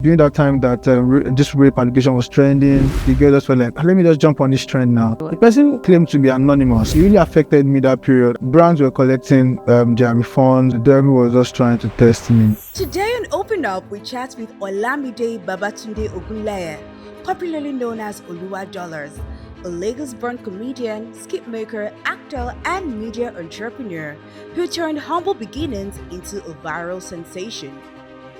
During that time that this rape allegation was trending, the girl just felt like, let me just jump on this trend now. The person claimed to be anonymous. It really affected me that period. Brands were collecting their refunds. The devil was just trying to test me. Today on Open Up, we chat with Olamide Babatunde Ogunleye, popularly known as Oluwadolarz, a Lagos-born comedian, skit-maker, actor, and media entrepreneur who turned humble beginnings into a viral sensation.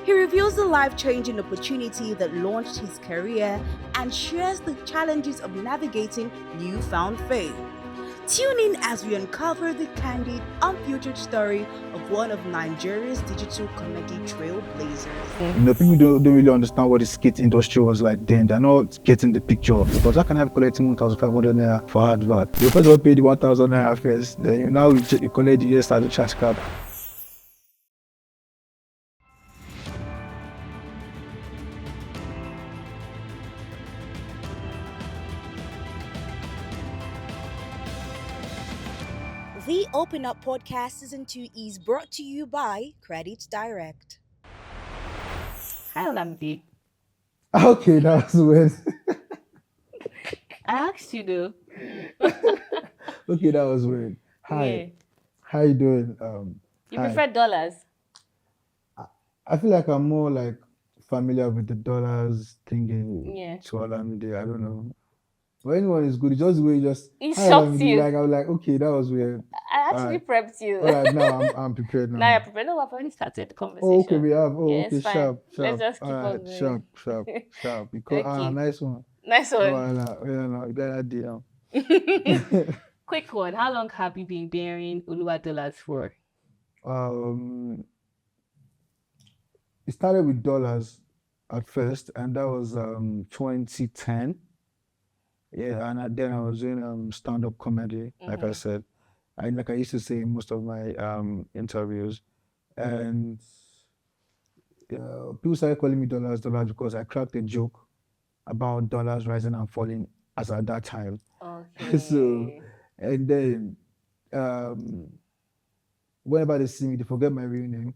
He reveals the life-changing opportunity that launched his career and shares the challenges of navigating newfound fame. Tune in as we uncover the candid, unfiltered story of one of Nigeria's digital comedy trailblazers. People don't really understand what the skit industry was like then. They're not getting the picture. Because how can I be collecting 1,500 naira for advert? You first of all pay the 1,000 naira first. Then you collect the rest at the charge card. The Open Up Podcast Season 2 is brought to you by Credit Direct. Hi, Olamide. Okay, that was weird. I asked you though. Okay, that was weird. Hi. Yeah. How you doing? You hi. prefer dollars? I feel like I'm more like familiar with the dollars thingy. Yeah. To Olamide, I don't know. But anyone is good. It's just the way you just. It hi, shocked Olamide. you. Like I was like, okay, that was weird. I actually Alright. prepped you. All right, now I'm prepared now. Now you're prepared. No, I've already started the conversation. Oh, okay, we have. Oh, Yeah, okay, it's fine. sharp. Let's just keep All on right, going. sharp. Because Okay. nice one. Nice one. No, that idea. Quick one. How long have you been bearing Oluwadolarz for? It started with dollars at first, and that was 2010. Yeah, and then I was doing stand-up comedy, like I said. Like I used to say in most of my interviews, and people started calling me dollars because I cracked a joke about dollars rising and falling as at that time. Okay. So, and then whenever they see me, they forget my real name,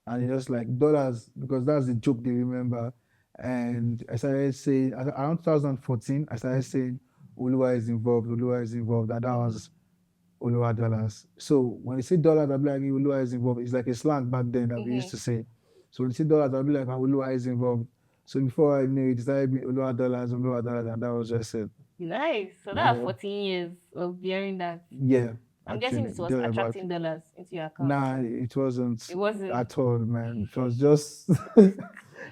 and it's just like dollars because that's the joke they remember. And I started saying around 2014, I started saying Oluwa is involved, and that was Oluwadolarz. So when they say dollars, I'll be like Oluwa is involved. It's like a slang back then that we used to say. So when they say dollars, I'll be like Oluwa is involved. So before I knew it, started being Oluwadolarz, and that was just it. Nice. So that's 14 years of bearing that. Yeah. I'm guessing it was attracting dollars into your account. Nah, it wasn't. It wasn't at all, man. It was just.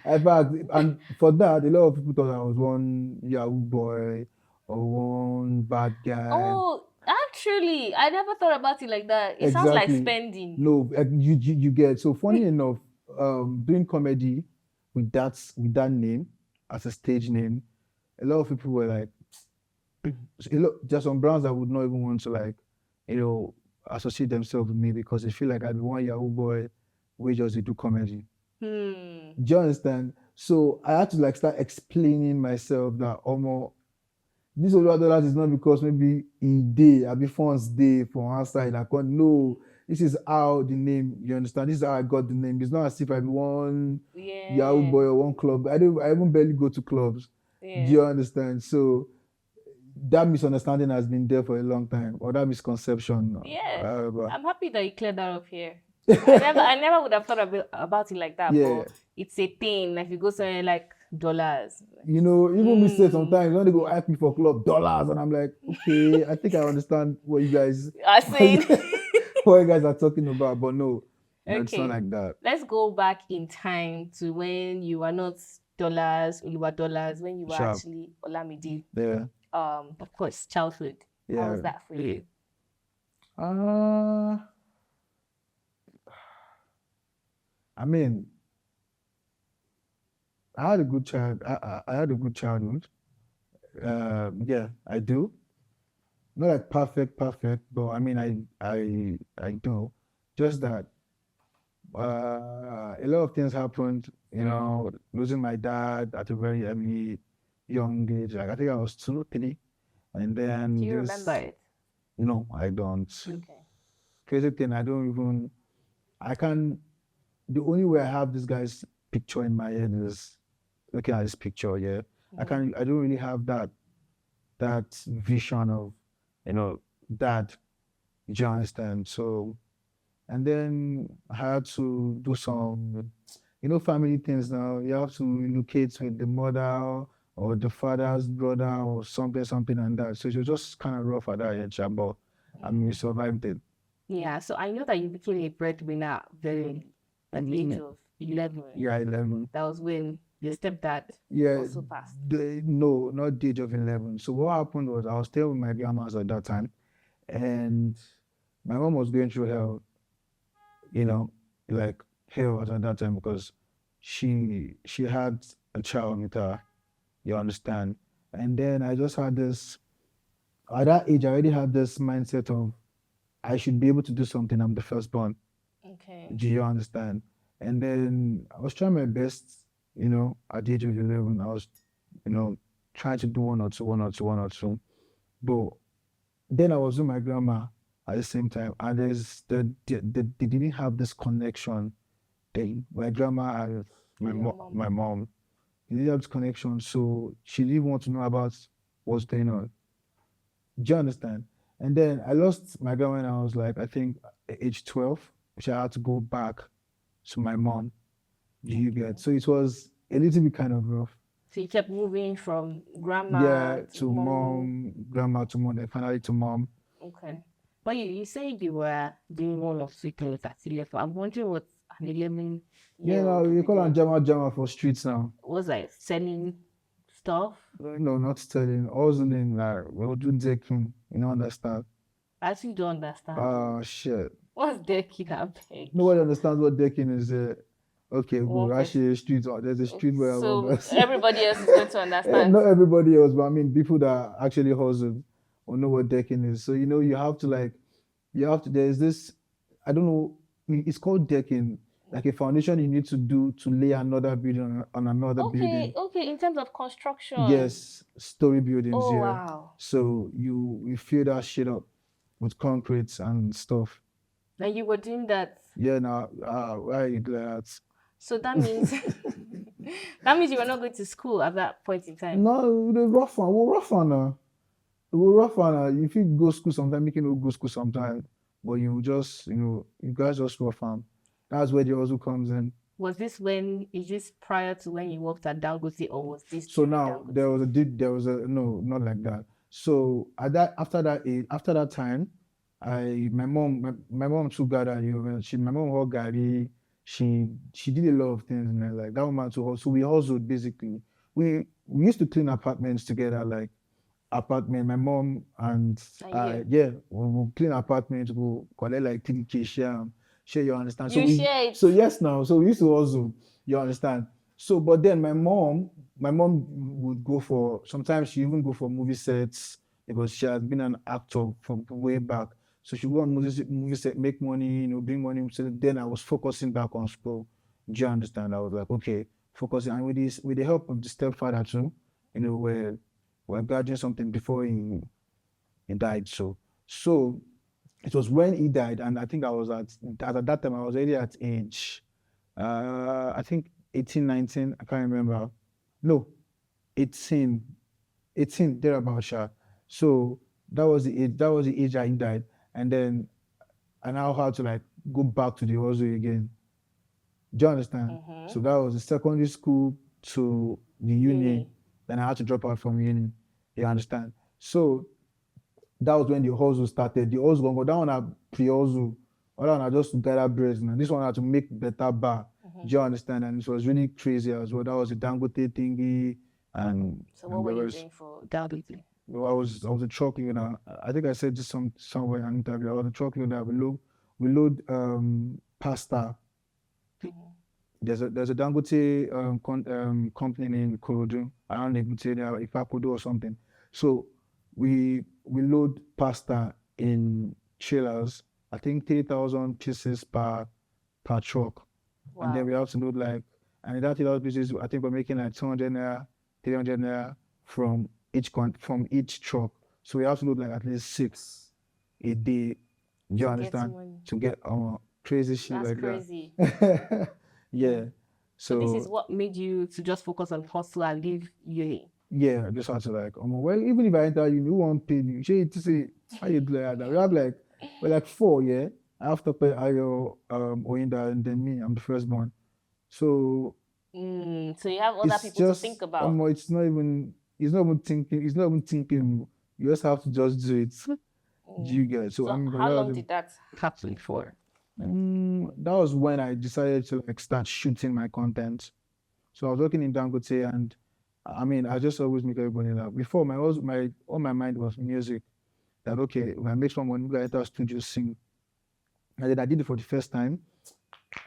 In fact, and for that, a lot of people thought I was one Yahoo boy or one bad guy. Oh, actually, I never thought about it like that. It sounds like spending. No, you get so funny enough. Doing comedy with that name as a stage name, a lot of people were like, there's some brands that would not even want to associate themselves with me because they feel like I'd be one Yahoo boy, we just do comedy. Do you understand? So I had to start explaining myself that this Oluwadolarz is not because maybe I be funds day from one side. No, this is how the name, you understand? This is how I got the name. It's not as if I be one Yahoo boy or one club. I even barely go to clubs. Yeah. Do you understand? So that misunderstanding has been there for a long time, or that misconception. Yeah, I'm happy that you cleared that up here. I never would have thought about it like that. Yeah. But it's a thing. Like you go somewhere like dollars. Even me say sometimes when they go ask me for club dollars, and I'm like, okay, I think I understand what you guys are saying. What you guys are talking about, but no, it's not like that. Let's go back in time to when you were not Oluwadolarz, when you were actually Olamide. Yeah. Of course, childhood. Yeah. How was that for you? I mean, I had a good child. I had a good childhood. Yeah, I do. Not like perfect, but I mean, I do. Just that a lot of things happened. Losing my dad at a very young age. Like I think I was 2, 3, and then. Do you remember it? No, I don't. Okay. Crazy thing, I can't. The only way I have this guy's picture in my head is looking at this picture, yeah, I don't really have that vision of, dad. Do you understand? So, and then I had to do some, family things now. You have to relocate with the mother or the father's brother or something like that. So it was just kind of rough at that age, but I mean, we survived it. Yeah, so I know that you became a breadwinner very at the age of 11. Yeah, 11. That was when your stepdad also passed. No, not the age of 11. So what happened was I was staying with my grandmas at that time, and my mom was going through hell, like hell at that time because she had a child with her, you understand? And then I just had this, at that age, I already had this mindset of I should be able to do something. I'm the firstborn. Okay. Do you understand? And then I was trying my best, at the age of 11, I was, trying to do one or two. But then I was with my grandma at the same time, and they didn't have this connection. My grandma and my mom, they didn't have this connection, so she didn't want to know about what's going on. Do you understand? And then I lost my grandma when I was like, I think, age 12, which I had to go back to my mom. Do you get? So it was a little bit kind of rough. So you kept moving from grandma to mom, grandma to mom, then finally to mom. Okay. But you said you were doing all of sickness at 11. I'm wondering what an 11. Yeah, no, we call them jama for streets now. Was like selling stuff? No, not selling. Also, like we'll do decking. You know, understand? I actually don't understand. Oh shit. What's decking? Nobody understands what decking is. Okay, well, actually, streets. There's a street where so everybody else is going to understand. Not everybody else, but I mean, people that actually hustle or know what decking is. So you have to. There's this. I don't know. It's called decking. Like a foundation you need to do to lay another building on another building. Okay. In terms of construction. Yes, story buildings. Oh yeah. wow. So you fill that shit up with concrete and stuff. And you were doing that. Yeah. Now, why are you glad? So that means you were not going to school at that point in time. No, the rough one. We're rough on now. We're rough on now. If you go school sometime, you can go school sometime, but you just you guys just rough on. That's where the also comes in. Is this prior to when you worked at Dangote, or was this? So now there was a no, not like that. So after that time, my mom too got that, my mom got Gary. She did a lot of things, man. Like that woman too hustle. So we hustled basically. We used to clean apartments together, like apartment. My mom and we'll clean apartments, we'll collect like 3K share, you understand? So yes now. So we used to hustle, you understand? So but then my mom would go for, sometimes she even go for movie sets because she has been an actor from way back. So she go on movie set, make money, bring money. So then I was focusing back on school. Do you understand? I was like, okay, focusing. And with the help of the stepfather too, we're gathering something before he died. So it was when he died, and I think I was at that time I was already at age, I think 18, 19, I can't remember. No, 18 thereabouts. So that was the age that he died. And then I now had to like go back to the hustle again. Do you understand? Mm-hmm. So that was the secondary school to the uni. Then I had to drop out from uni. You understand? So that was when the hustle started. The hustle, but that one I pre-hustle. Other one I just to gather breads. And this one I had to make better bar. Mm-hmm. Do you understand? And it was really crazy as well. That was a Dangote thingy. And so what were you doing for Dangote? I was a truck leader. I think I said this somewhere in an interview. I was a truck leader. We load pasta. Mm-hmm. There's a Dangote company in Korodu. I don't know if I could do or something. So we load pasta in trailers. I think 3,000 pieces per truck. Wow. And then we have to load and in that 3,000 pieces, I think we're making like 200 naira, 300 naira from each truck. So we have to load like at least 6 a day. Do you understand? To get crazy shit. That's like crazy. that. Yeah. So this is what made you to just focus on hustle and leave UAE. Yeah, I just had to like, well, even if I enter uni, who won't pay you? She to say, how you do like that? We have like, we're like 4, yeah. I have to pay Ayo, Oyinda, and then me. I'm the firstborn. So. So you have other people to think about. It's not even thinking. You just have to just do it. Do you get it? So how long did that happen for? That was when I decided to like start shooting my content. So I was working in Dangote, and I mean, I just always make everybody laugh. Before, all my mind was music. That okay, when I make some money, I enter a studio sing. And then I did it for the first time.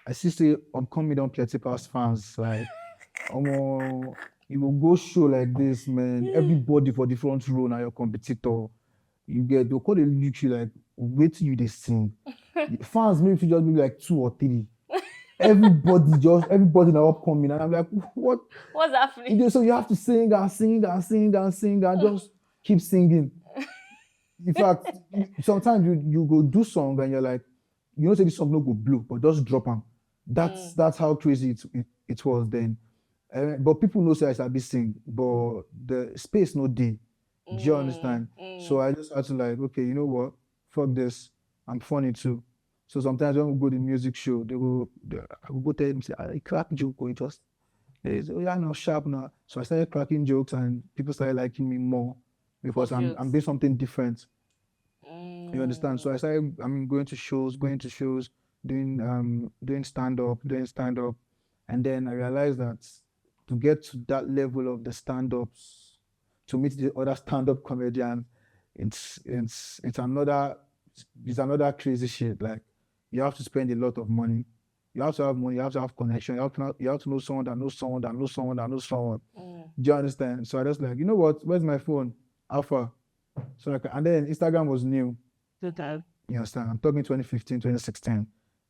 I see come don't play past fans like, you will go show like this, man. Everybody for the front row now your competitor. They'll call the look you like, wait till you they sing. Fans maybe just be like 2 or 3. Everybody now upcoming, and I'm like, what's happening? So you have to sing and sing and sing and sing and just keep singing. In fact, sometimes you go do song and you're like, you know, say this song no go blow, but just drop them. That's how crazy it was then. But people know say I be sing, but the space no day. Do you understand? So I just had to like, okay, you know what? Fuck this. I'm funny too. So sometimes when we go to the music show, I will go tell them, say, I crack joke or just, they say, oh yeah, now sharp now. So I started cracking jokes and people started liking me more because I'm doing something different. You understand? So I started, going to shows, doing stand-up, and then I realized that to get to that level of the stand-ups, to meet the other stand-up comedians, it's another crazy shit. Like, you have to spend a lot of money. You have to have money. You have to have connection. You have to know someone that knows someone that knows someone that knows someone. Do you understand? So I just like, you know what? Where's my phone? Alpha. So and then Instagram was new. Okay. You understand? I'm talking 2015, 2016.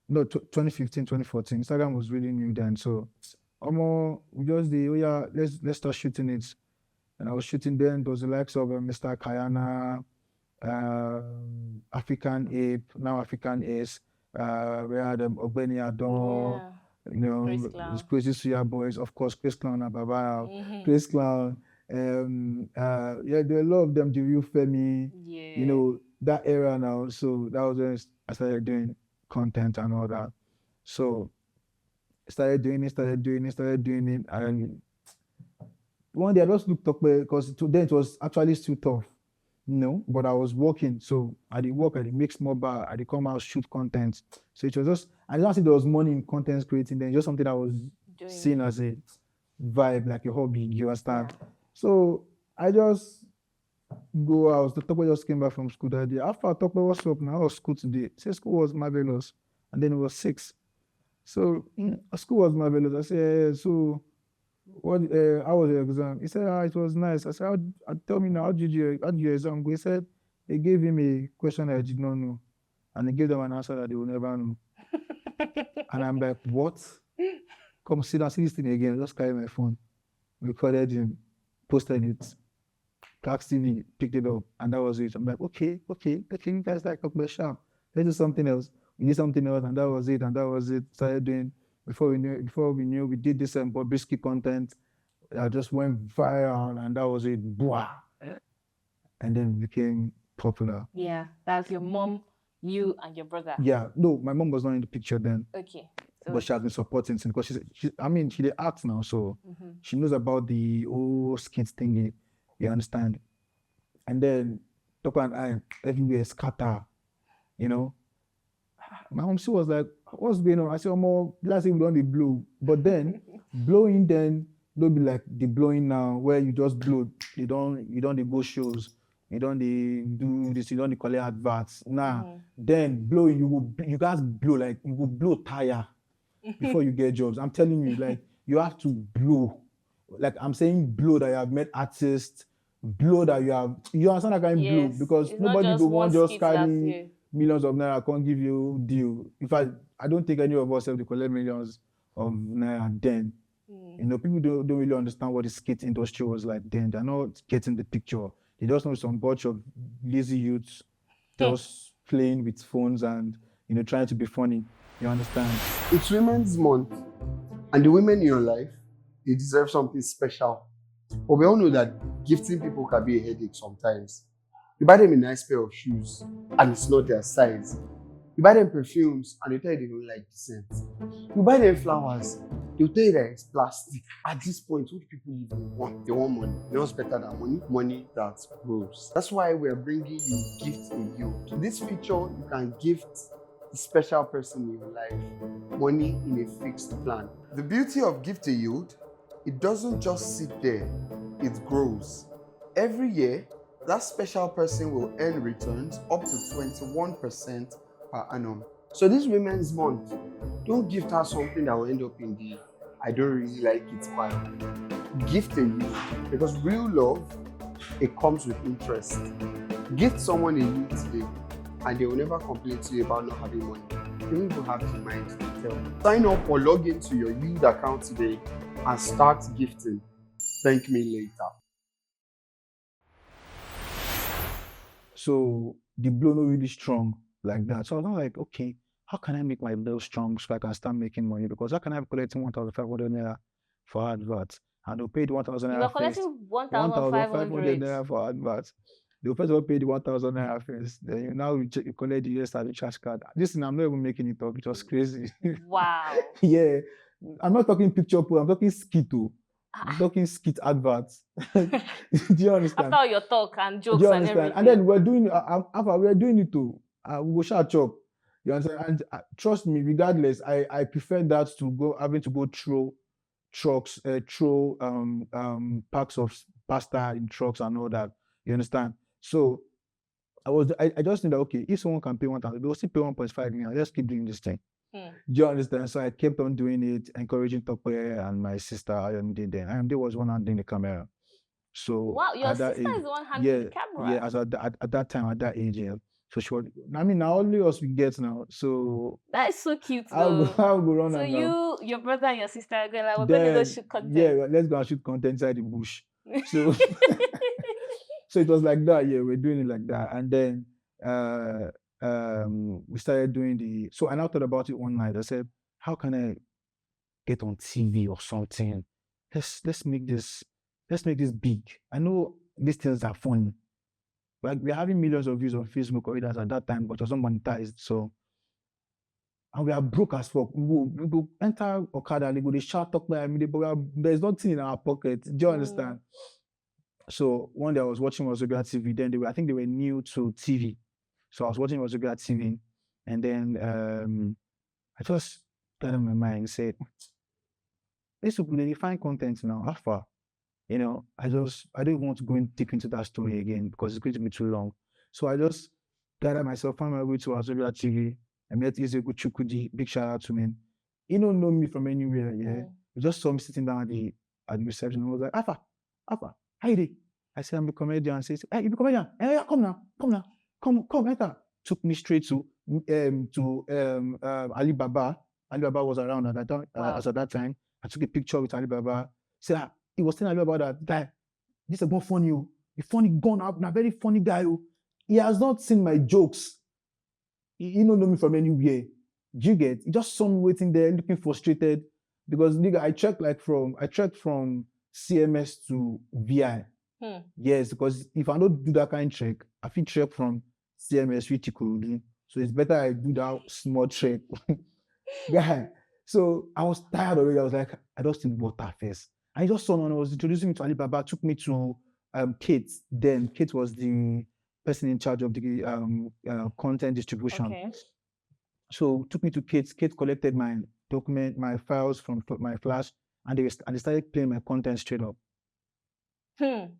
No, 2015, 2014. Instagram was really new then. So we just let's start shooting it. And I was shooting then. There was the likes of Mr. Kayana, African Ape, now African Ace. We had Ogbeni Adon, you know, Crazy Suya Boys, of course, Chris Clown and Baba, Chris Clown. There are a lot of them, the real Femi, you know, that era now. So that was when I started doing content and all that. So I started doing it. And one day I just looked up because then it was actually still tough. No, but I was working, so I did work, I did make small bar, I did come out, shoot content. So it was just, I didn't see there was money in content creating then, just something I was seeing as a vibe, like a hobby, you understand? So I just go out, the Tokwe just came back from school that day. After Tokwe, what's up now? I was school today. Say school was marvelous, and then it was 6. So school was marvelous. I said, so what? How was your exam? He said, it was nice. I said, tell me now, how did your exam go? He said, they gave him a question I did not know, and they gave them an answer that they will never know. And I'm like, what? Come sit down, see this thing again. I just carry my phone, recorded him, posted it. Clark's TV picked it up, and that was it. I'm like, okay, you guys like up the sharp. Let's do something else. We did something else, and that was it. Started doing. Before we knew, we did this Bobrisky content that just went viral, and that was it. Blah. And then we became popular. Yeah, that's your mom, you, and your brother. Yeah, no, my mom was not in the picture then. Okay. But she has been supporting since, because she did acts now, so she knows about the whole skit thingy. You understand? And then Toko and I everywhere scatter, you know. My mom, she was like, what's going on? I said, last thing we don't blow. But then blowing then don't be like the blowing now, where you just blow. You don't go shows. You don't do this, you don't collect adverts. Then blowing, you guys blow, like you will blow tire before you get jobs. I'm telling you, like you have to blow. Like I'm saying blow that you have met artists, blow that you understand that kind of blow, because it's nobody will want just carry carry millions of naira, can't give you deal. In fact, I don't think any of us have to collect millions of naira then. You know, people don't really understand what the skit industry was like then. They're not getting the picture. They just know some bunch of lazy youths just playing with phones and, you know, trying to be funny. You understand? It's Women's Month. And the women in your life, they deserve something special. But we all know that gifting people can be a headache sometimes. You buy them a nice pair of shoes and it's not their size. You buy them perfumes and they tell you they don't like the scent. You buy them flowers, they'll tell you that it's plastic. At this point, what do people even want? They want money. You know what's better than money? Money that grows. That's why we're bringing you Gift a Yield. In this feature, you can gift the special person in your life money in a fixed plan. The beauty of Gift a Yield, it doesn't just sit there, it grows. Every year, that special person will earn returns up to 21% per annum. So this Women's Month, don't gift her something that will end up in the I don't really like it pile. Gift a Yield, because real love, it comes with interest. Gift someone a yield today and they will never complain to you about not having money. They don't even have the mind to tell. Sign up or log into your yield account today and start gifting. Thank me later. So the blow not really strong like that. So I was not like, okay, how can I make my blow strong so I can start making money? Because how can I be collecting 1,500 naira for adverts? And they'll pay the 1,000 naira. You were collecting 1,500 naira for adverts. They'll first of all pay the 1,000 naira first. Then you collect the rest of the charge card. This thing, I'm not even making it up. It was crazy. Wow. Yeah. I'm not talking picture pool. I'm talking skit too. I'm talking skit adverts. Do you understand? After all your talk and jokes Do you and understand? everything. And then we're doing it too. We go shut up. You understand? And trust me, regardless, I prefer that to having to go through trucks, packs of pasta in trucks and all that. You understand? So I just think that, okay, if someone can pay 1,000, they'll still pay 1.5 million. Let's keep doing this thing. Do you understand? So I kept on doing it, encouraging Tope and my sister Ayomide then. Ayomide was one handling the camera. So wow, your sister is the one handling the camera. Yeah, at that time, at that age, yeah. So she was, I mean, now only us we get now. So that is so cute though. I'll go run. So your brother and your sister are going like, we're then, going to go shoot content. Yeah, let's go and shoot content inside the bush. So so it was like that, yeah, we're doing it like that. And then we started doing so I now thought about it one night. I said, how can I get on TV or something? Let's make this big. I know these things are funny. Like we're having millions of views on Facebook or at that time, but it was not monetized. So and we are broke as fuck. We go enter Okada and they go, they shout, talk by me, but there's nothing in our pocket. Do you understand? So one day I was watching Wazobia TV. Then I think they were new to TV. So I was watching Wazobia TV, and then I just got in my mind and said, "This will be find content now. How far? You know, I don't want to go deep into that story again because it's going to be too long. So I just gathered myself, found my way to Wazobia TV. I met Izegu Chukwudi. Big shout out to him. He don't know me from anywhere. Yeah, he just saw me sitting down at the reception. And was like, Alpha, how you doing? I said, I'm a comedian. I said, hey, you be a comedian? Hey, come now. Come, enter. Took me straight to Alibaba. Alibaba was around at that time. As at that time, I took a picture with Alibaba. Said, he was telling Alibaba that guy, this is more funny. A funny gone up, a very funny guy. He has not seen my jokes. He don't know me from anywhere. Do you get? He just saw me waiting there, looking frustrated. Because nigga, I checked from CMS to VI. Yes, because if I don't do that kind of check, I feel check from CMS which could. So it's better I do that small check. Yeah. So I was tired already. I was like, I just need water first. I just saw when I was introducing me to Alibaba, took me to Kate. Then Kate was the person in charge of the content distribution. Okay. So took me to Kate. Kate collected my document, my files from my flash, and they started playing my content straight up.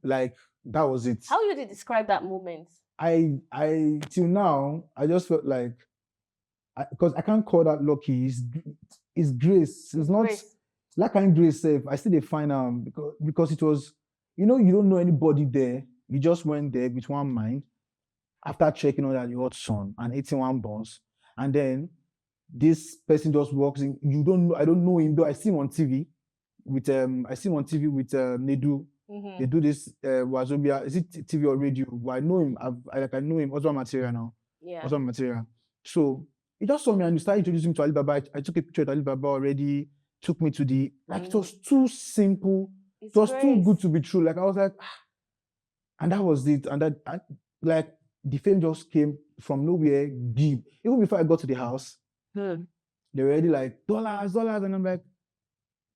Like that was it. How would you describe that moment? I till now I just felt like because I can't call that lucky. It's grace. It's not like I'm grace safe. I still define because it was, you don't know anybody there. You just went there with one mind after checking on that you hot sun and 81 buns, and then this person just walks in. I don't know him though. I see him on TV with Nedu. They do this Wazobia. Is it TV or radio? Well, I know him. I know him. Also material now. Yeah. Also material. So he just saw me and he started introducing me to Alibaba. I took a picture of Alibaba already. took me to the, like, it was too simple. It's It was too grace. good to be true. Like, I was like, and that was it. And like, the fame just came from nowhere, deep. Even before I got to the house, they were already like, dollars. And I'm like,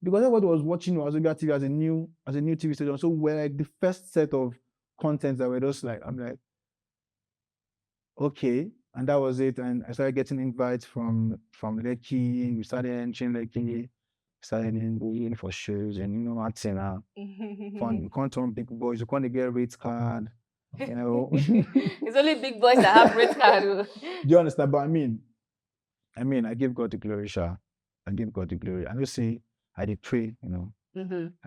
because everybody was watching Wazobia TV as a new TV station. So we're like the first set of contents that were just like, I'm like, okay. And that was it. And I started getting invites from Lekki. We started entering Lekki. Started in for shows and, you know, acting out. Fun. You can't turn big boys. You can't get rate card. You know. It's only big boys that have rate card. Do you understand? But I mean, I give God the glory, Sha. I give God the glory. I just say, I did pray, you know.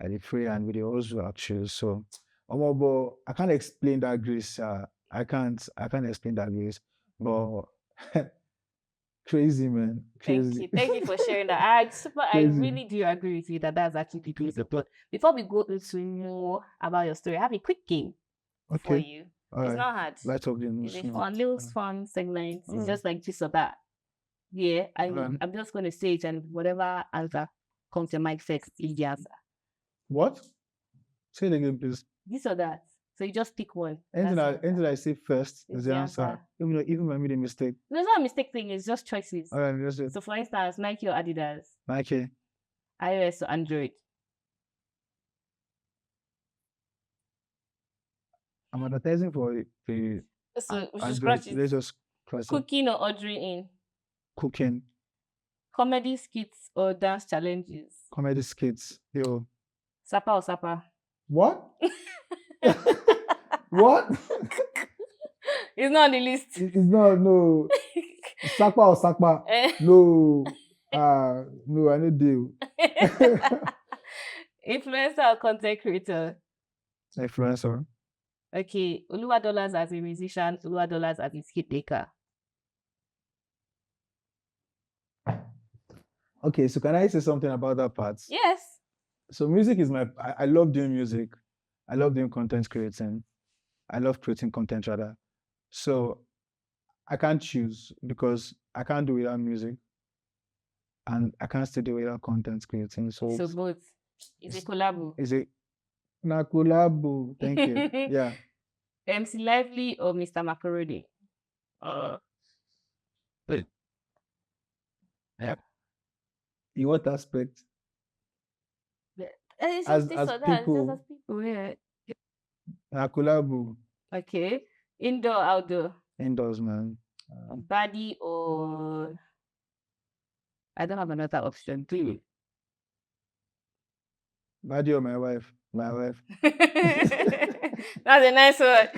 I did pray and we did also actually. So, but I can't explain that grace. I can't explain that grace. But crazy, man. Crazy. Thank you for sharing that. I really do agree with you that that's actually the case. But before we go into more about your story, I have a quick game for you. It's not hard. Light up the news. It's a little fun segment. It's just like this or that. Yeah, I'm just going to say it, and whatever answer comes to your mind first is the answer. What? Say it again, please. This or that. So you just pick one. Anything I say first is the answer. Even when I made a mistake. There's not a mistake thing, it's just choices. All right, let's do it. So for instance, Nike or Adidas? Nike. iOS or Android? I'm advertising for the So we should Android. scratch it. Let's just scratch it. Cooking or ordering in? Cooking. Comedy skits or dance challenges? Comedy skits. Yo. Sapa or Sapa? What? What? It's not on the list. It's not, no. Sakpa or Sakpa? No. No, I don't do. Influencer or content creator? Influencer. Okay. Oluwadolarz as a musician, Oluwadolarz as a skit maker. Okay, so can I say something about that part? Yes. So music is I love doing music. I love doing content creating. I love creating content rather. So I can't choose because I can't do without music. And I can't still do without content creating. So both. It's a collabo. Is it na collabo? Thank you. Yeah. MC Lively or Mr. Macaroni? Yeah. In what aspect? As people, yeah. Na collabo. Okay. Indoor, outdoor? Indoors, man. Body or... I don't have another option. Too. Body or my wife? My wife. That's a nice one.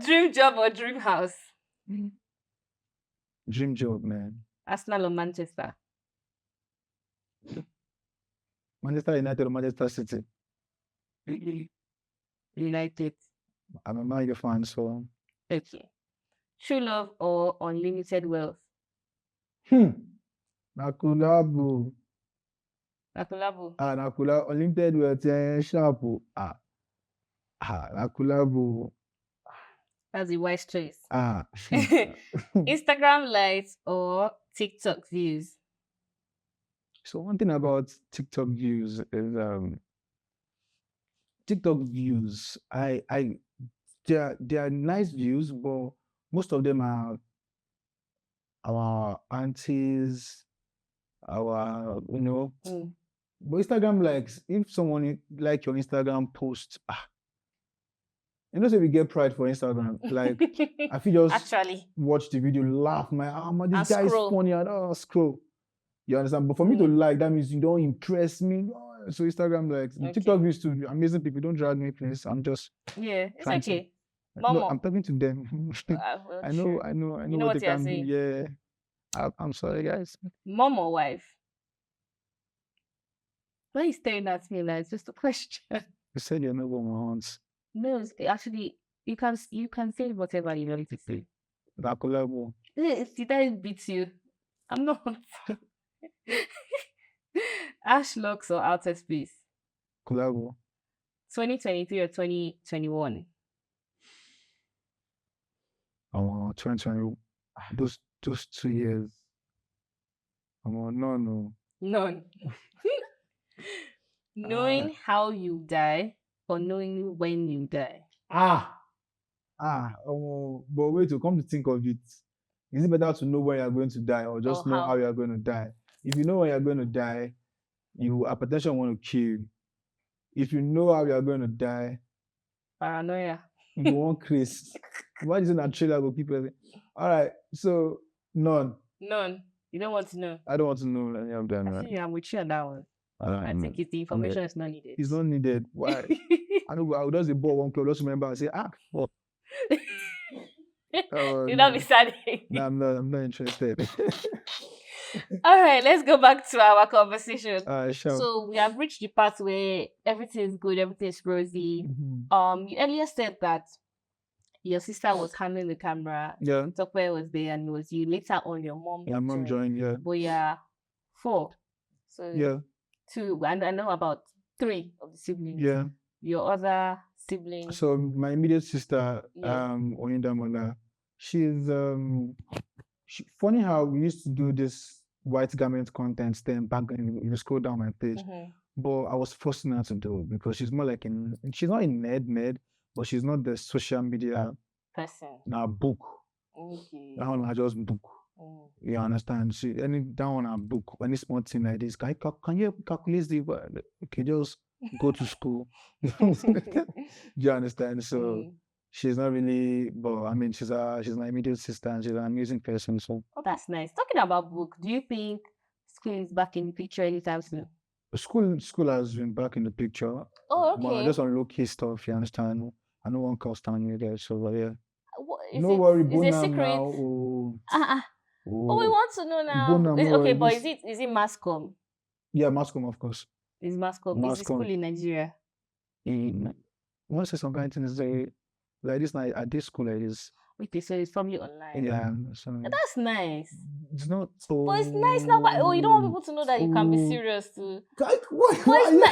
Dream job or dream house? Dream job, man. Arsenal or Manchester? Manchester United or Manchester City? United. I'm a Man U fan, so. Okay. True love or unlimited wealth? Na collabo. Na collabo. Na collabo. Unlimited wealth, sharp. Na collabo. That's a wise choice. Instagram likes or TikTok views? So one thing about TikTok views is TikTok views. They are nice views, but most of them are our aunties, our But Instagram likes, if someone like your Instagram post, say we get pride for Instagram. Like I feel just actually watch the video, laugh, this guy is funny, and scroll. You understand? But for me to like, that means you don't impress me. So Instagram likes. Okay. TikTok views to amazing people. Don't drag me, please. I'm just it's okay. No, I'm talking to them. I know you know what they can saying. do. Yeah. I'm sorry, guys. Mom or wife? Why are you staring at me? Like, it's just a question. You said you're not one once. No, actually, you can say whatever you want to say. That collabo. Did I beat you? I'm not. Ash Locks or Outer Space? Collabo. 2023 or 2021? 2020. Those 2 years. No. None. Knowing how you die or knowing when you die. But wait, to come to think of it, is it better to know when you're going to die or just Or know how? how you're going to die? If you know when you're going to die, you hypertension want to kill you. If you know how you're going to die, Paranoia. you want Chris. What is in that trailer with people? All right, so none. None. You don't want to know. I don't want to know any of them. I Right? think I'm with you on that one. I think the information is not needed. It's not needed. Why? I know I would just bought one club, just remember and say, well. You'll not be sad. No, I'm not interested. All right, let's go back to our conversation. Sure. So we have reached the part where everything's good, everything's rosy. You earlier said that your sister was handling the camera. Yeah. Tokwe was there, and it was you. Later on, your mom. Yeah, mom joined. Yeah. But yeah, 4. So yeah. 2, and I know about 3 of the siblings. Yeah. Your other siblings. So my immediate sister, Yeah. Oyindamola, she's funny how we used to do this white garment content then back when you scroll down my page. But I was forcing her to do it because she's more like she's not a nerd, but she's not the social media person. Now book. Okay. That one I just book. You understand? She that one I book. Any small thing like this, can you calculate the okay, just go to school. Do you understand? So she's not really, but I mean she's my immediate sister and she's an amazing person. So that's nice. Talking about book, do you think school is back in the picture anytime soon? School has been back in the picture. Oh, okay. But just on low key stuff, you understand? I don't want cost down you there, so yeah. No worry, is it a secret? Now, Oh, we want to know now. Okay, but is it Mascom? Yeah, Mascom, of course. It's Mascom. Is the school in Nigeria? Once there's some kind of things like this, at this school like this. Okay, so it's from you online. Yeah, so that's nice. It's not so. But it's nice now. But you don't want people to know that you can be serious too. Why?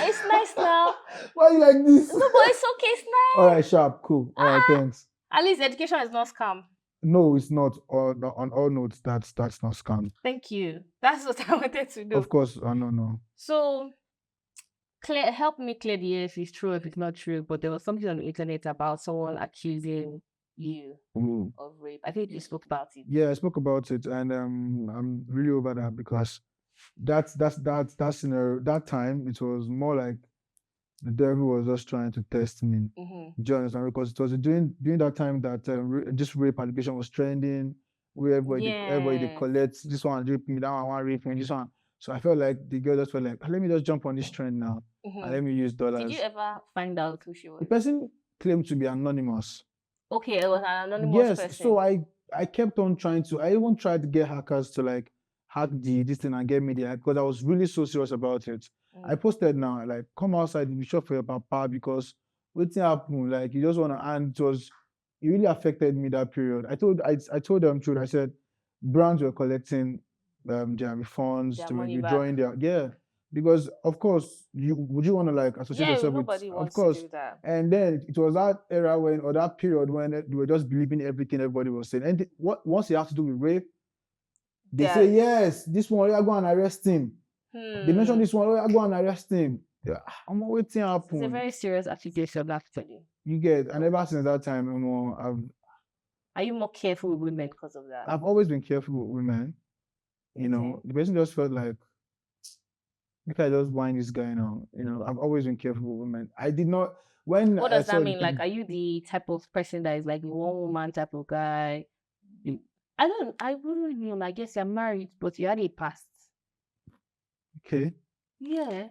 It's nice now. Why are you like this? No, but it's okay. It's nice. All right, sharp, cool. All right, thanks. At least education is not scam. No, it's not. On all notes, that's not scam. Thank you. That's what I wanted to do. Of course, no. So, help me clear the air if it's true, if it's not true. But there was something on the internet about someone accusing you of rape. I think you spoke about it. Yeah, I spoke about it, and I'm really over that because that scenario, that time it was more like the devil was just trying to test me. Do you understand? Because it was during that time that this rape allegation was trending, where everybody they collect this one rape me, that one rape me, this one. So I felt like the girl just felt like, let me just jump on this trend now and let me use dollars. Did you ever find out who she was? The person claimed to be anonymous. Okay, it was an anonymous person. Yes, so I kept on trying to. I even tried to get hackers to like hack this thing and get me there because I was really so serious about it. I posted now, like, come outside, be sure for your papa because what happened, like, you just want to, and it really affected me that period. I told them truth. I said, brands were collecting their refunds, to withdrawing their, because of course, would you want to like associate yourself with, of course, to do that. And then it was that era or that period when they were just believing everything everybody was saying. And once it has to do with rape, they say, yes, this one, I go and arrest him. They mentioned this one, I go and arrest him. Yeah, I'm waiting happen. It's a very serious accusation, actually. You get, and ever since that time, are you more careful with women because of that? I've always been careful with women. You know, the person just felt like, I just wind this guy now. You know, I've always been careful with women. I did not. What does that mean? Like, are you the type of person that is like a one-woman type of guy? I wouldn't know. I guess you're married, but you had a past. Okay. Yeah.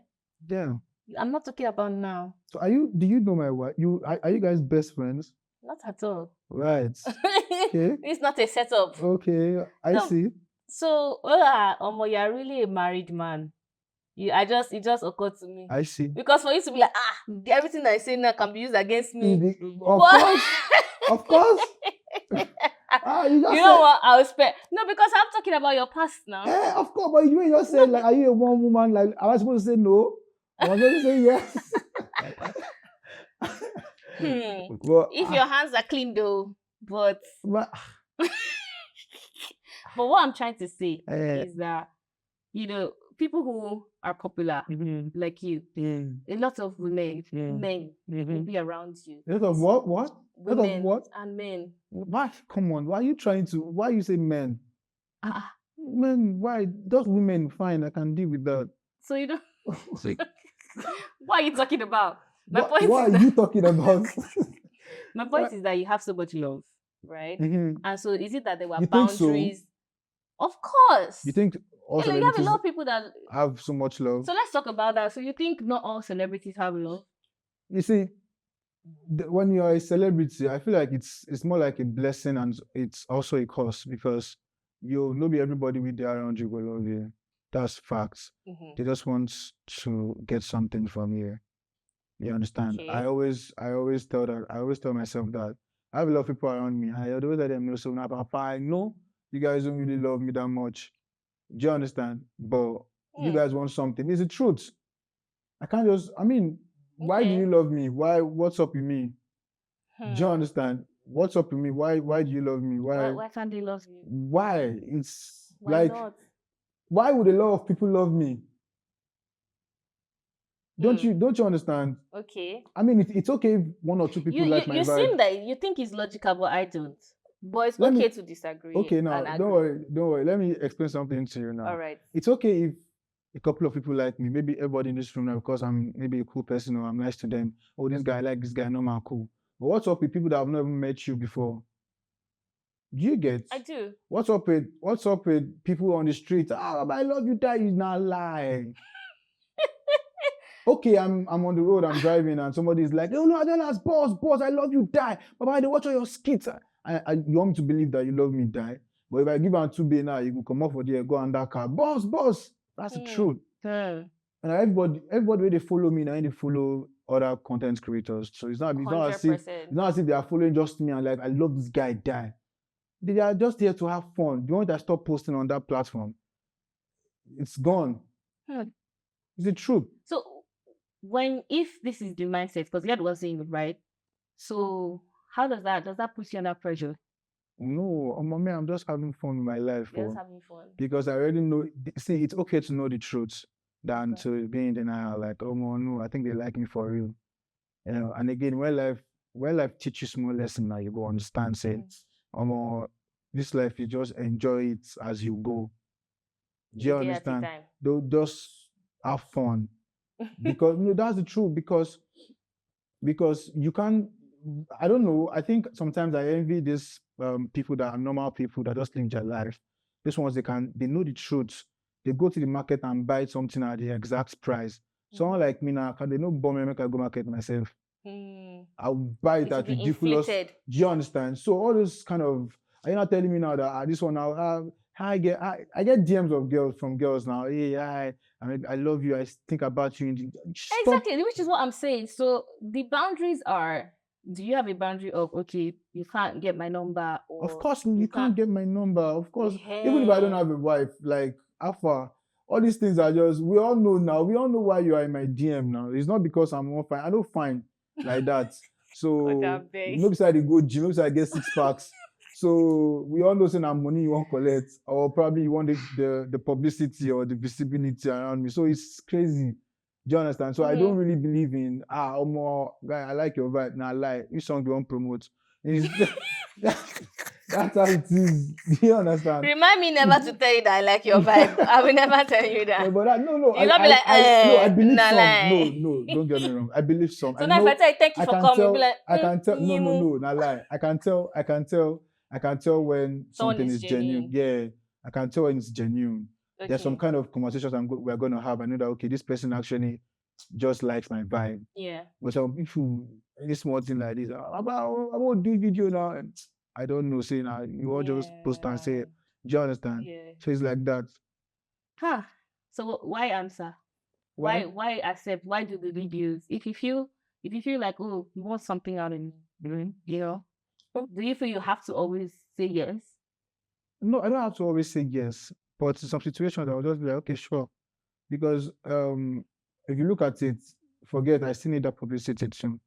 Yeah. I'm not talking about now. So do you know my wife? Are you guys best friends? Not at all. Right. Okay. It's not a setup. Okay. I see. So, you're really a married man. It just occurred to me. I see. Because for you to be like, everything I say now can be used against me. Of course. You know what? I'll spare. No, because I'm talking about your past now. Yeah, of course. But you just said, like, are you a one woman? Like, am I supposed to say no? Am I supposed to say yes? Well, if your hands are clean, though, but what I'm trying to say is that, people who are popular, like you, a lot of women, men will be around you. A lot of what? What? A lot of Women what? and men. Why? Come on. Why are you trying to? Why you say men? Men, why? Those women, fine. I can deal with that. So you don't. What are you talking about? What are you talking about? My point is that you have so much love, right? And so is it that there were You think so? boundaries? Of course. You think all you have a lot celebrities of people that have so much love? So let's talk about that. So you think not all celebrities have love? You see, when you are a celebrity, I feel like it's more like a blessing and it's also a curse because you know be everybody with their around you will love you. That's facts. They just want to get something from you. You understand? Okay. I always tell myself that I have a lot of people around me. I always let them know. So now, Papa, I know you guys don't really love me that much. Do you understand? But you guys want something. It's the truth. I can't just. I mean, why do you love me? Why? What's up with me? Do you understand? What's up with me? Why do you love me? Why can't they love you? Why? It's Why like not? why would a lot of people love me? Don't you understand? Okay. I mean, it's okay if one or two people like my vibe. You seem that you think it's logical, but I don't. But it's okay to disagree. Okay, now don't worry. Let me explain something to you now. All right. It's okay if a couple of people like me, maybe everybody in this room now, because I'm maybe a cool person or I'm nice to them. Oh, this guy, I like this guy, normal, cool. But what's up with people that have never met you before? Do you get? I do. What's up with people on the street? Ah, I love you, that is not lie. Okay, I'm on the road, I'm driving, and somebody's like, oh no, Oluwadolarz, boss, I love you, die. But I watch all your skits. You want me to believe that you love me, die. But if I give am 2 now, you can come off for there, go on that car. Boss, that's the truth. And everybody where they follow me, now they follow other content creators. So it's not as if they are following just me and like, I love this guy, die. They are just here to have fun. The moment I stop posting on that platform, it's gone. It's the truth. So if this is the mindset, because God was saying it, right? So how does that put you under pressure? No, I'm just having fun with my life. You're just having fun. Because I already know, see, it's okay to know the truth than to be in denial, like, oh no, I think they like me for real. You know, and again, when life teaches more lesson now, you go understand, say, this life, you just enjoy it as you go. Do you understand? Don't just have fun. Because that's the truth. Because you can't. I don't know. I think sometimes I envy these people that are normal people that just live their life. These ones they know the truth. They go to the market and buy something at the exact price. Someone like me now, can they not bomb me make I go market myself? I'll buy it at ridiculous. Do you understand? So all this kind of, are you not telling me now that this one now? I get DMs from girls now. Hey, I love you. I think about you. Exactly, which is what I'm saying. So the boundaries are: do you have a boundary of okay, you can't get my number? Or of course, you can't get my number. Of course, even if I don't have a wife, like Alpha, all these things are just. We all know now. We all know why you are in my DM now. It's not because I'm more fine. I don't find like that. So no beside the go gym, no beside get 6 packs. So we all know saying that money you won't collect, or probably you want the publicity or the visibility around me. So it's crazy. Do you understand? So I don't really believe in guy, I like your vibe. Nah, lie. Which song you want to promote? That's how it is. Do you understand? Remind me never to tell you that I like your vibe. I will never tell you that. Yeah, but no. You'll not be like, I believe nah, some. lie. No, don't get me wrong. I believe some. So now if I tell you thank you for coming, you'll be like, I can tell. No, nah, lie. I can tell when something is genuine. Yeah, I can tell when it's genuine. Okay. There's some kind of conversations we're going to have. I know that, okay, this person actually just likes my vibe. Yeah. But some people, any small thing like this, I won't do video now. And I don't know, say now, you all just post and say, do you understand? Yeah. So it's like that. So why answer? Why accept? Why do the videos? If you feel like, oh, you want something out of me, you know, do you feel you have to always say yes? No, I don't have to always say yes. But in some situations, I'll just be like, okay, sure. Because if you look at it, forget, I still need that publicity too.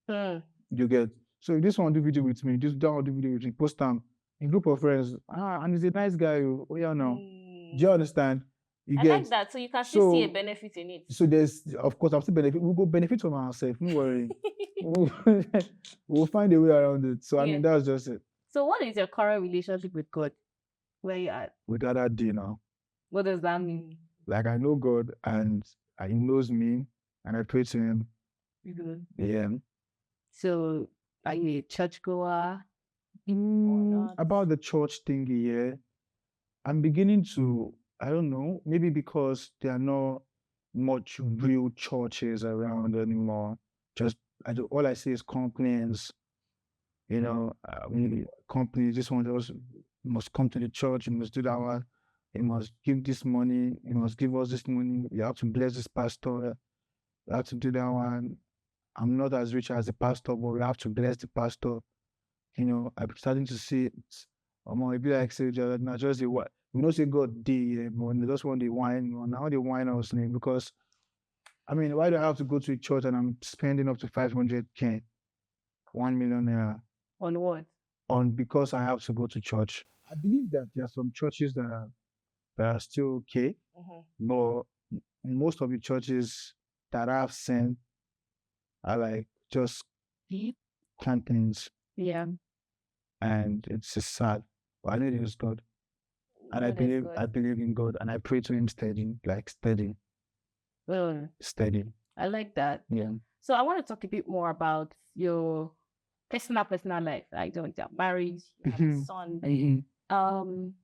You get. So if this one do video with me, that one do video with me, post them in group of friends. And he's a nice guy. Oh yeah, no. Do you understand? You I get like that. So you can still see a So- benefit in it. so there's of course I'm still benefit. We'll go benefit from ourselves. Don't worry. We'll find a way around it. So I Yeah. mean that's just it. So what is your current relationship with God? Where you at? We got that day now. What does that mean? Like I know God and He knows me and I pray to Him. Mhm. Yeah. So are you a churchgoer? not? About the church thingy, yeah. I'm beginning to, I don't know, maybe because there are not much real churches around anymore. All I see is complaints. You know, companies, this one just must come to the church, you must do that one, you must give this money, you must give us this money, you have to bless this pastor, you have to do that one. I'm not as rich as the pastor, but we have to bless the pastor. You know, I'm starting to see it. It be like say not just the what we don't say God did, but they just want the wine, now they wine us name because I mean, why do I have to go to a church and I'm spending up to 500K, 1 million naira On what? on because I have to go to church? I believe that there are some churches that are still okay, but most of the churches that I've seen are like just campaigns, Yeah. and it's just sad. But I know there's God, and God is good. I believe in God, and I pray to Him steady. Well, Steady. I like that. Yeah. So I want to talk a bit more about your personal life. Like, don't you have married, you have a Mhm. son.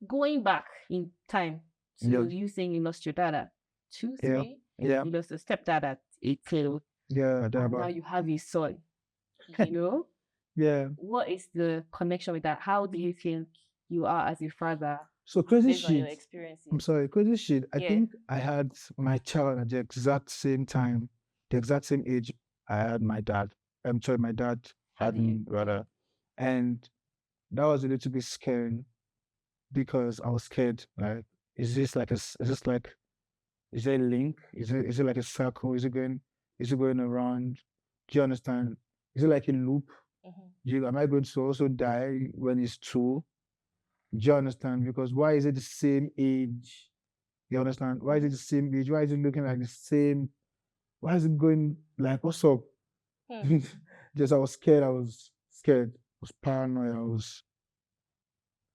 Going back in time to Yeah. you saying you lost your dad at 2, Yeah. 3, Yeah. you lost a stepdad at 18, Yeah. and now you have a son. You know, Yeah. what is the connection with that? How do you think you are as a father So crazy based on your shit. experiences? I'm sorry, crazy shit. I Yeah. think I had my child at the exact same time, the exact same age I had my dad. I'm sorry, my dad had Had me, you? brother. And that was a little bit scary because I was scared. Like, is this like is there a link? Is it like a circle? Is it going around? Do you understand? Is it like a loop? Am I going to also die when it's 2? Do you understand? Because why is it the same age? You understand? Why is it the same age? Why is it looking like the same? Why is it going like, what's up? Just I was scared. I was paranoid.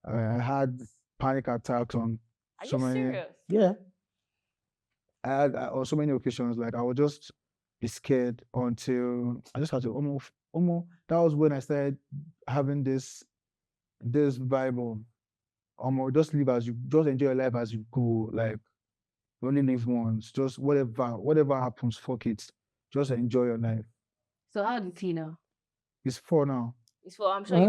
I had panic attacks on Are so you many. serious? Yeah. I had on so many occasions, like I would just be scared until I just had to almost. That was when I started having this Bible. Just live as you, just enjoy your life as you go. Like you only live once. Just whatever happens, fuck it. Just enjoy your life. So how did he know? It's 4 now. It's for I'm sure you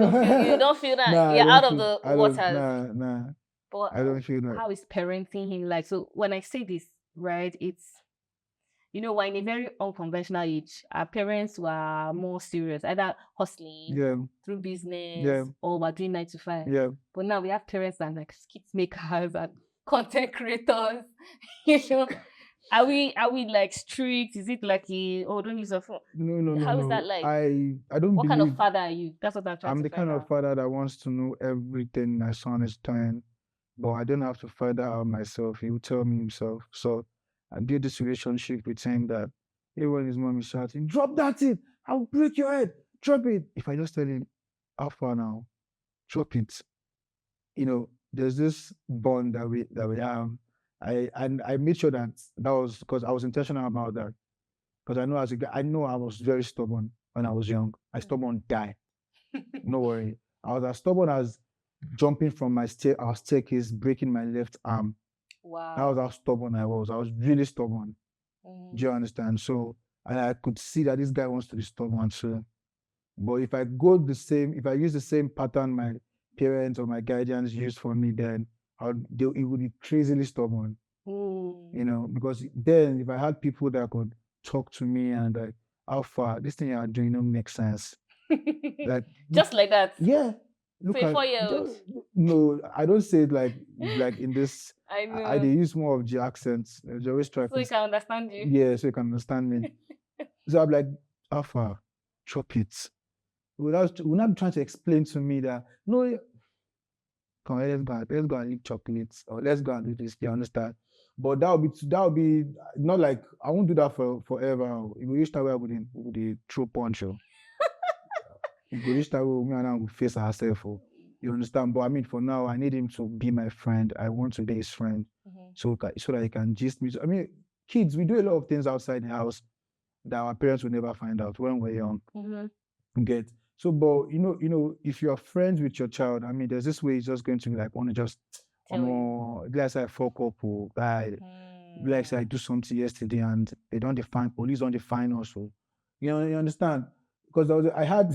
don't feel that Nah, I you're don't out of feel- the I don't- waters. Nah. But I don't feel that. how is parenting him like? So when I say this, right, it's we're in a very unconventional age. Our parents were more serious, either hustling Yeah, through business Yeah. or we're doing 9 to 5. yeah. But now we have parents that are like skit makers and content creators. You know, are we like strict? Is it like don't use your phone? No. How is that like? I don't What believe. kind of father are you? That's what I'm trying I'm to the kind find of out. father that wants to know everything my son is doing, but I don't have to find that out myself. He will tell me himself. So I build this relationship with him that even when his mom is shouting, "Drop that thing! I'll break your head! Drop it!" If I just tell him, "How far now? Drop it." There's this bond that we have. I made sure that was because I was intentional about that. Because I know as a guy, I know I was very stubborn when I was young. I stubborn die. No worry. I was as stubborn as jumping from our staircase, breaking my left arm. Wow. That was how stubborn I was. I was really stubborn. Do you understand? So, and I could see that this guy wants to be stubborn too. But if I use the same pattern my parents or my guardians used for me, then it would be crazily stubborn. Because then if I had people that could talk to me and like, how far this thing you are doing don't make sense. Like just like that. Yeah. For a 4-year-old. No, I don't say it like in this. I know. I they use more of the accents. They always try so he can understand you. Yeah, so you can understand me. So I'm like, how far? Chop it. We're not trying to explain to me that no, come on, let's go and eat chocolates, or let's go and do this. You understand? But that would be not like I won't do that forever. If we reach that way with the true punch. If we reach that way, me and I will face ourselves. You understand? But I mean, for now, I need him to be my friend. I want to be his friend, so that he can gist me. I mean, kids, we do a lot of things outside the house that our parents will never find out when we're young. Get so, but if you're friends with your child, I mean, there's this way he's just going to be like, want to just, let's say I fuck up or let's say I do something yesterday and they don't define, police don't define also. You understand? Because I had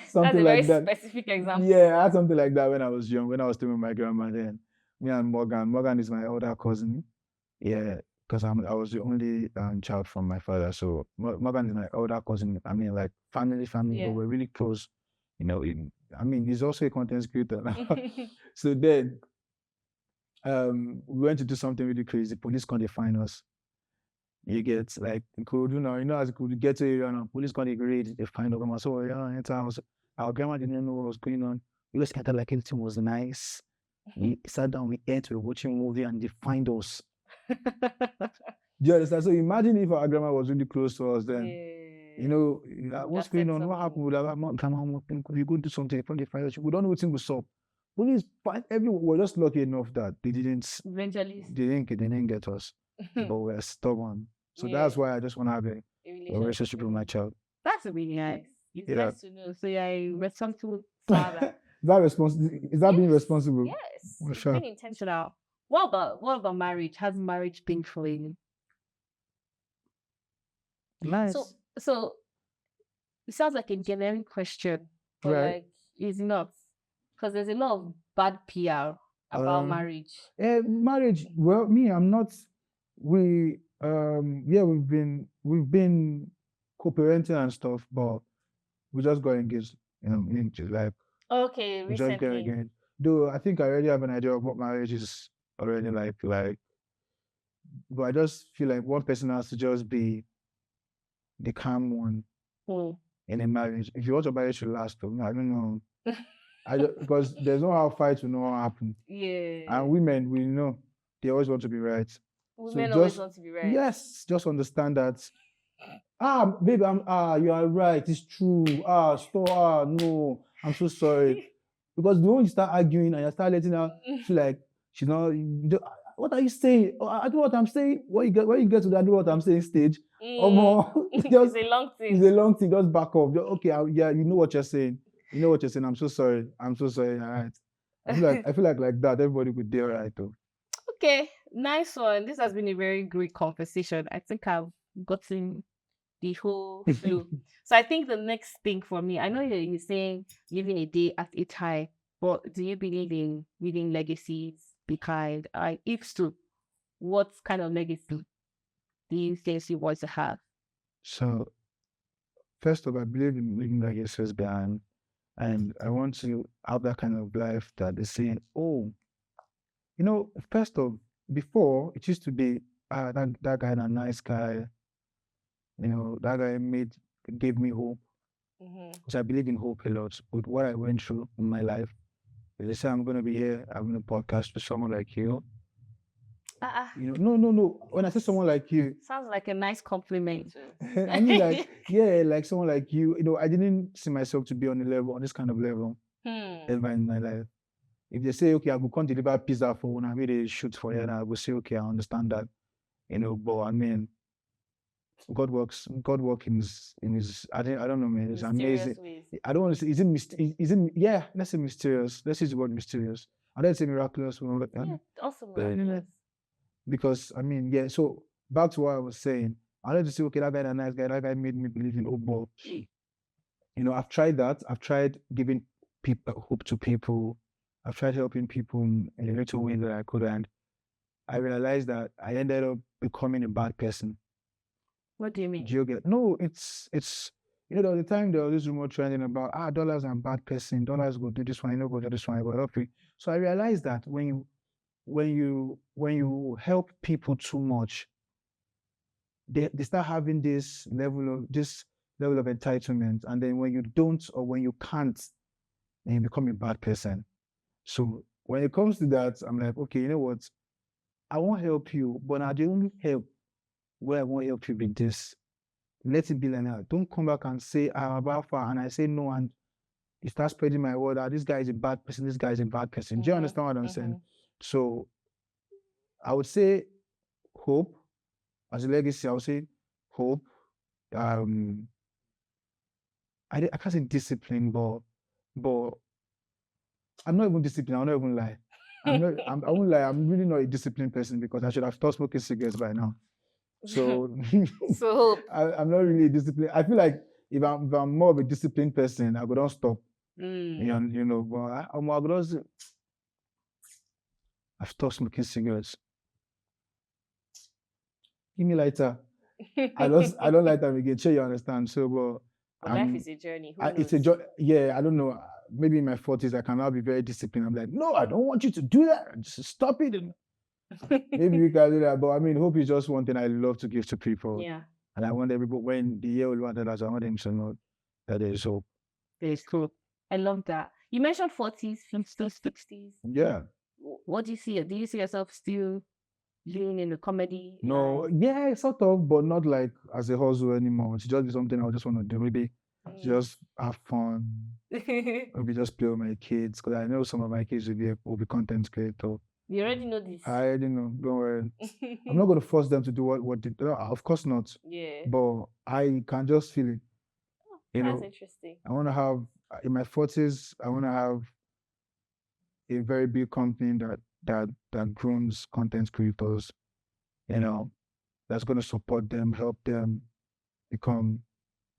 something like that. Specific example. Yeah, I had something like that when I was young, when I was staying with my grandma then. Me and Morgan. Morgan is my older cousin. Yeah, because I was the only child from my father. So Morgan is my older cousin. I mean, like family, but we're really close. I mean, he's also a content creator. So then, we went to do something really crazy. Police can't define us. You get like as could get to area now, police can't agree. They find out grandma. So enter house. Our grandma didn't know what was going on. We just scattered like everything was nice. We sat down, we ate, we were watching a movie, and they find us. Do you understand? So imagine if our grandma was really close to us then. What's going on? What happened with our grandma? We go do something from the fire. We don't know what thing was up. Police find everyone. We're just lucky enough that they didn't. Eventually, they didn't get us. But we're stubborn. So that's why I just want to have a relationship with my child. That's really nice. It's nice to know. So you're a responsible father. Is that being responsible? Yes. It's being intentional. What about marriage? Has marriage been for you? Nice. So it sounds like a generic question, but like it's not, because there's a lot of bad PR about marriage. Marriage. Well, me, I'm not. We've been co-parenting and stuff, but we just got engaged. Like okay, recently. We just got engaged. Though I think I already have an idea of what marriage is already like. But I just feel like one person has to just be the calm one in a marriage. If you want your marriage to last, I don't know. Because there's no how fight will not happen. Yeah. And women, we know they always want to be right. Women always want to be right. Yes, just understand that. Babe, you are right. It's true. Stop. No, I'm so sorry. Because the moment you start arguing and you start letting her feel like she's not. What are you saying? I don't know what I'm saying. When you get to that, I don't know what I'm saying stage. It's a long thing. It's a long thing. Just back off. Okay, you know what you're saying. You know what you're saying. I'm so sorry. All right. I feel like that everybody could do right though. Okay, nice one. This has been a very great conversation. I think I've gotten the whole flow. So I think the next thing for me, I know you're saying living a day at a time, but do you believe in leaving legacies? Be kind. If so, what kind of legacy do you think you want to have? So, first of all, I believe in leaving legacies behind, and I want to have that kind of life that is saying, first of before it used to be that guy, a nice guy. That guy gave me hope. Because I believe in hope a lot. With what I went through in my life, they say I'm gonna be here, I'm gonna podcast with someone like you. No. When I say someone like you, sounds like a nice compliment. I mean, like someone like you. I didn't see myself to be on this kind of level ever in my life. If they say, okay, I will come deliver pizza for when I made a shoot for you, and I will say, okay, I understand that. But I mean, God works in his I don't know, man. It's amazing. Ways. I don't want to say is it let's say mysterious. Let's use the word mysterious. I don't say miraculous. Also miraculous. Because I mean, so back to what I was saying. I wanted to say, okay, that guy, a nice guy, that guy made me believe in hope. But I've tried that. I've tried giving people hope to people. I've tried helping people in a little way that I could, and I realized that I ended up becoming a bad person. What do you mean? No, it's the time there was this rumor trending about dollars and bad person, dollars go do this one, go do this one, go help you. So I realized that when you help people too much, they start having this level of entitlement, and then when you don't or when you can't, then you become a bad person. So when it comes to that, I'm like, okay, you know what? I won't help you, but I the only help where I won't help you with this. Let it be like that. Don't come back and say I'm about far, and I say no, and you start spreading my word that this guy is a bad person, this guy is a bad person. Do you understand what I'm saying? So I would say hope as a legacy. I would say hope. I can't say discipline, but I'm not even disciplined. I'll not even lie. I won't lie. I'm really not a disciplined person because I should have stopped smoking cigarettes by now. So, So I'm not really disciplined. I feel like if I'm more of a disciplined person, I would not stop. You know, but I've stopped smoking cigarettes. Give me lighter. I don't like them again. Sure, you understand. So, but life is a journey. it's a joy. Yeah, I don't know. Maybe in my 40s, I can now be very disciplined. I'm like, no, I don't want you to do that. Just stop it. And maybe we can do that. But I mean, hope is just one thing I love to give to people. Yeah. And I want everybody, when the year Oluwadolarz, I want them to know that there is hope. It's cool. I love that. You mentioned 40s, 50s, 60s. Yeah. What do you see? Do you see yourself still doing in the comedy? No, yeah, sort of, but not like as a hustle anymore. It's just something I just want to do. Maybe just have fun. Maybe just play with my kids, because I know some of my kids will be content creators. You already know this. I already know. Don't worry. I'm not going to force them to do what they do. Of course not. Yeah. But I can just feel it. That's interesting. I want to have, in my 40s, I want to have a very big company that grooms content creators, that's going to support them, help them become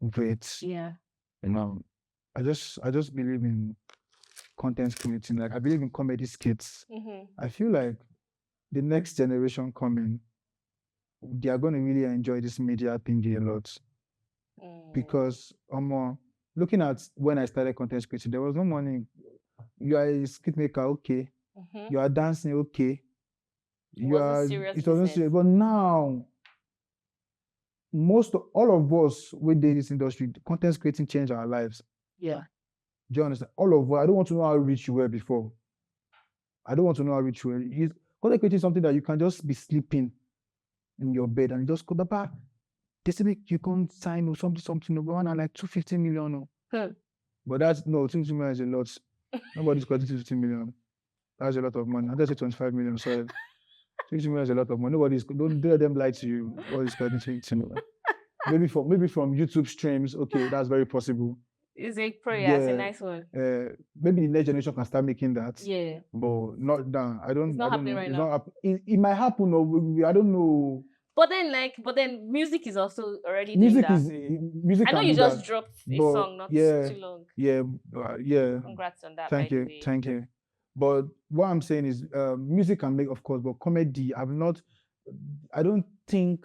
great. Yeah. I just believe in content creating. Like, I believe in comedy skits. I feel like the next generation coming, they are going to really enjoy this media thing a lot. Because looking at when I started content creating, there was no money. You are a skit maker, okay. You are dancing, okay. It wasn't serious. But now, all of us within this industry, content creating changed our lives. Yeah. Do you understand? All of us. I don't want to know how rich you were before. I don't want to know how rich you were. Content creating is something that you can just be sleeping in your bed and you just go back. They say you can sign or something, one and like 250 million. But 250 million is a lot. Nobody's got 250 million. That's a lot of money. I'll say 25 million. Sorry. 250 million is a lot of money. Don't let them lie to you. Nobody's got 250 million. Maybe from YouTube streams, okay, that's very possible. It's a prayer. It's a nice one. Maybe the next generation can start making that. Yeah. But not now. It's not happening right now. It might happen, or I don't know. But then music is also already doing that. Music. I know you just dropped a song not too long. Yeah. Congrats on that. Thank you. But what I'm saying is, music can make, of course, but comedy, I don't think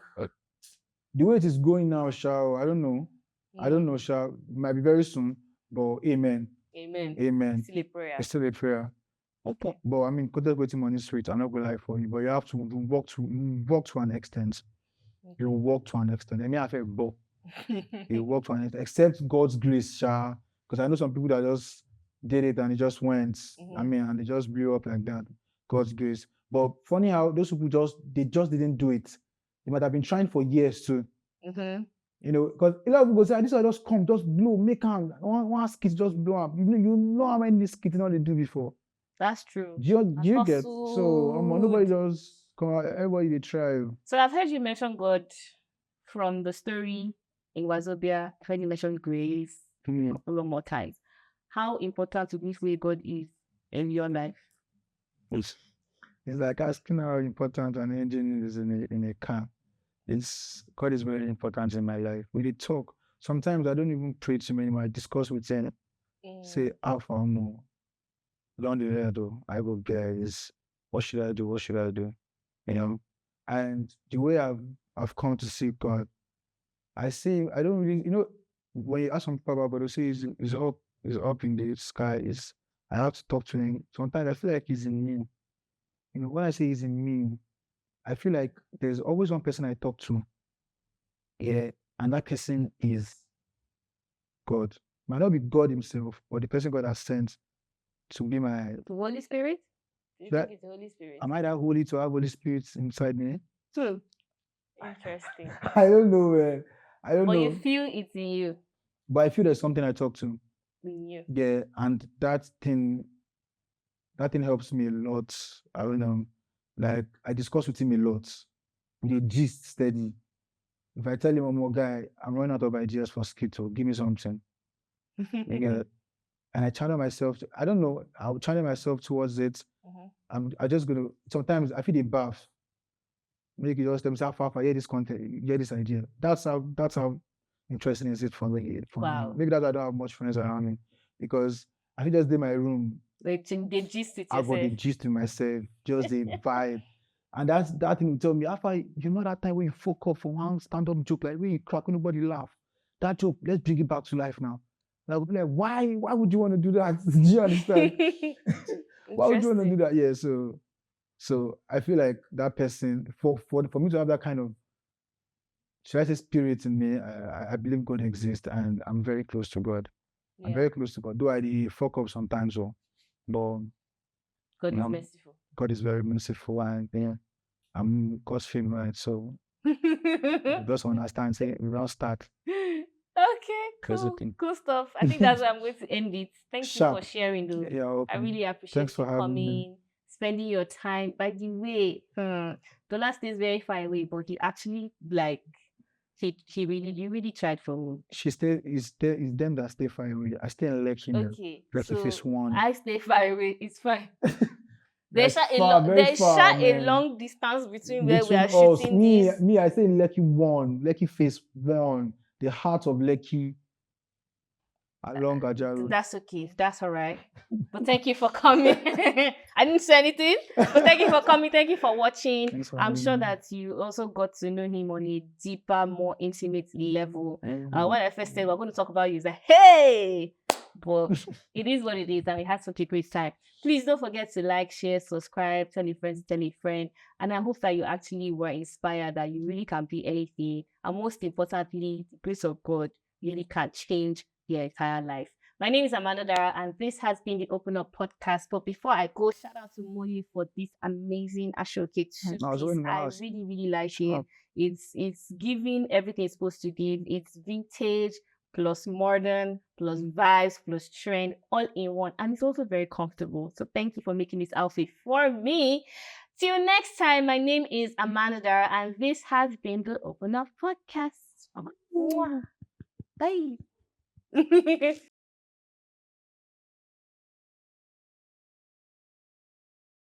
the way it is going now, I don't know. I don't know, it might be very soon, but amen. It's still a prayer. Okay. But I mean, content creating money is sweet. I'm not going to lie for you, but you have to work to an extent. You work to an extent. I mean, I feel both. You work to an extent, except God's grace, because I know some people that just did it and it just went. And they just blew up like that. God's grace. But funny how those people just didn't do it. They might have been trying for years too. Because a lot of people say, this will just come, just blow, make one skit just blow up. You know how many skits they do before. That's true. Do you get? So nobody just come out, everybody they try. So I've heard you mention God from the story in Wazobia. I've heard you mention grace a lot more times. How important to this way God is in your life? It's like asking how important an engine is in a car. God is very important in my life. We did talk. Sometimes I don't even pray to him anymore. I discuss with him. Say, Alpha, more. Down the road, I will guys, what should I do? What should I do? And the way I've come to see God, I say I don't really, when you ask some people about God, they say he's up in the sky. I have to talk to him. Sometimes I feel like he's in me. When I say he's in me, I feel like there's always one person I talk to. Yeah, and that person is God. Might not be God himself, but the person God has sent to be my. The Holy Spirit? Do you That- think it's the Holy Spirit? Am I that holy to have Holy Spirit inside me? Interesting. I don't know, man. I don't But know. you feel it's in you. But I feel there's something I talk to. In you. Yeah, and that thing helps me a lot. I don't know. Like I discuss with him a lot. We gist steady. If I tell him, "Oh, guy, I'm running out of ideas for skit, so give me something." You get it? And I channel myself. I don't know. I'll channel myself towards it. I just gonna. Sometimes I feel the bath. Make it just them say, "How far, hear this content, hear this idea." That's how interesting is it for me. Wow. Maybe that's why I don't have much friends around me, because I feel just in my room. Like they gist it I got the yourself. gist to myself, just the vibe. And that thing will tell me, after you know that time when you fuck up for one stand-up joke, like when you crack, nobody laugh. That joke, let's bring it back to life now. Like, we'll be like, why would you want to do that? Do you understand? Why would you want to do that? Yeah, so I feel like that person, for me to have that kind of, should I say, spirit in me, I believe God exists, and I'm very close to God. I'm Yeah. very close to God. Though I fuck up sometimes, but God is Um, merciful. God is very merciful, and yeah, I'm God's favorite. So just understand, say we don't start. Okay, cool. Everything. Cool stuff. I think that's where I'm going to end it. Thank you Sharp. for sharing, though. Yeah, okay. I really appreciate Thanks you for having me. coming, spending your time. By the way, Dola stays very far away, but he actually you really tried for me. It's them that stay far away. I stay in Lekki. Okay, Recipe so phase 1. I stay far away. It's fine. There's There's very far, a man. long distance between where we are Between us, shooting me, this. I say Lekki 1, Lekki phase 1, the heart of Lekki, along Gaja Road. That's okay. That's all right. But thank you for coming. I didn't say anything, but thank you for coming. Thank you for watching. Thanks for I'm having sure me. that you also got to know him on a deeper, more intimate level. When I first said we're going to talk about you, he's like, hey! But it is what it is, and we had such a great time. Please don't forget to like, share, subscribe, tell a friend, tell a friend. And I hope that you actually were inspired, that you really can be anything. And most importantly, the grace of God really can change your entire life. My name is Amandadara, and this has been the Open Up Podcast. But before I go, shout out to Moyi for this amazing Ashoke two-piece. I really, really like it. It's giving everything it's supposed to give. It's vintage plus modern plus vibes plus trend all in one, and it's also very comfortable. So thank you for making this outfit for me. Till next time, my name is Amandadara, and this has been the Open Up Podcast. Bye.